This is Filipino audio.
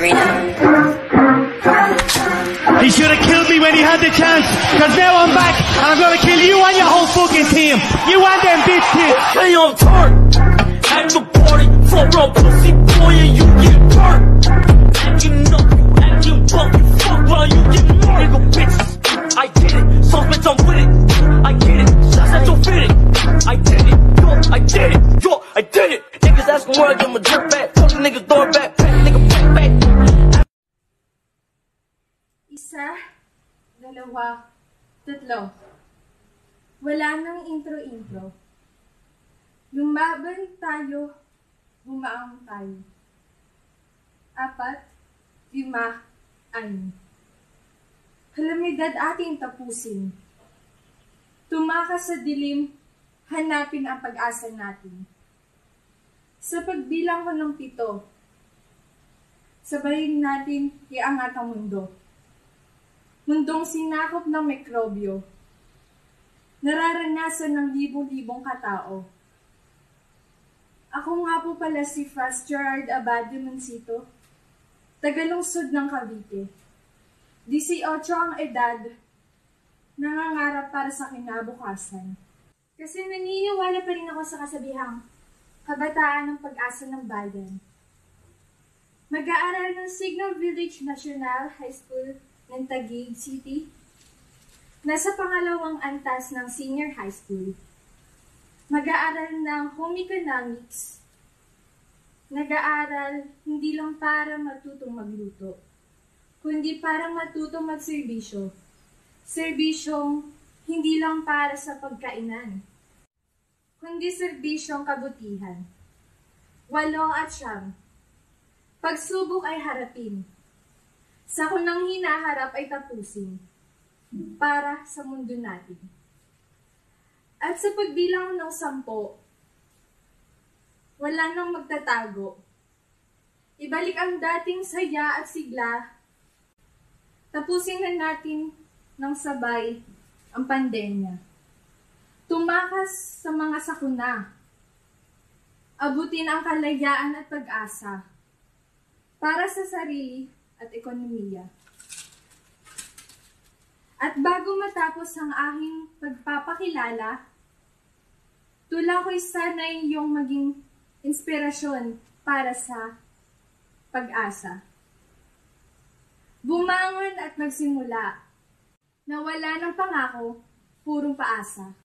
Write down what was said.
arena. He should have killed me when he had the chance, because now I'm back, and I'm gonna kill you and your whole fucking team. You and them bitch kids. Hey, I'm turned. At the party, fuck around pussy boy, and you get burnt. Acting up, you acting buck, you fuck around, you get more. Nigga bitches, I get it. Some bitch, I'm with it. I get it. Shots at your fitted. I did it. Yo, I did it. Yo, I did it. Niggas asking where I get my drip back. Fuck the niggas door back. Pack nigga back. Isa, dalawa, tatlo. Wala nang intro-intro. Lumaban tayo, bumaang tayo. 4, 5, 6. Kalamidad ating tapusin. Tumakas sa dilim, hanapin ang pag-asa natin. Sa pagbilang ko ng 7, sabayin natin iangat ang mundo. Mundong sinakop ng mikrobyo, nararanasan ng libo-libong katao. Ako nga po pala si Franz Gerard Abad de Mancito, tagalungsod ng Cavite. 18 ang edad, nangangarap para sa kinabukasan. Kasi naniniwala pa rin ako sa kasabihang kabataan ng pag-asa ng bayan. Mag-aaral ng Signal Village National High School ng Taguig City. Nasa pangalawang antas ng Senior High School. Mag-aaral ng Home Economics. Nag-aaral hindi lang para matutong magluto, kundi para matutong magserbisyo. Serbisyong hindi lang para sa pagkainan, kundi serbisyong kabutihan. 8 at 9. Pagsubok ay harapin. Sa kunang hinaharap ay tapusin para sa mundo natin. At sa pagbilang ng 10, wala nang magtatago. Ibalik ang dating saya at sigla. Tapusin na natin ng sabay ang pandemya. Tumakas sa mga sakuna. Abutin ang kalayaan at pag-asa para sa sarili at ekonomiya. At bago matapos ang aking pagpapakilala, tula ko'y sanay iyong maging inspirasyon para sa pag-asa. Bumangon at magsimula na wala ng pangako, purong paasa.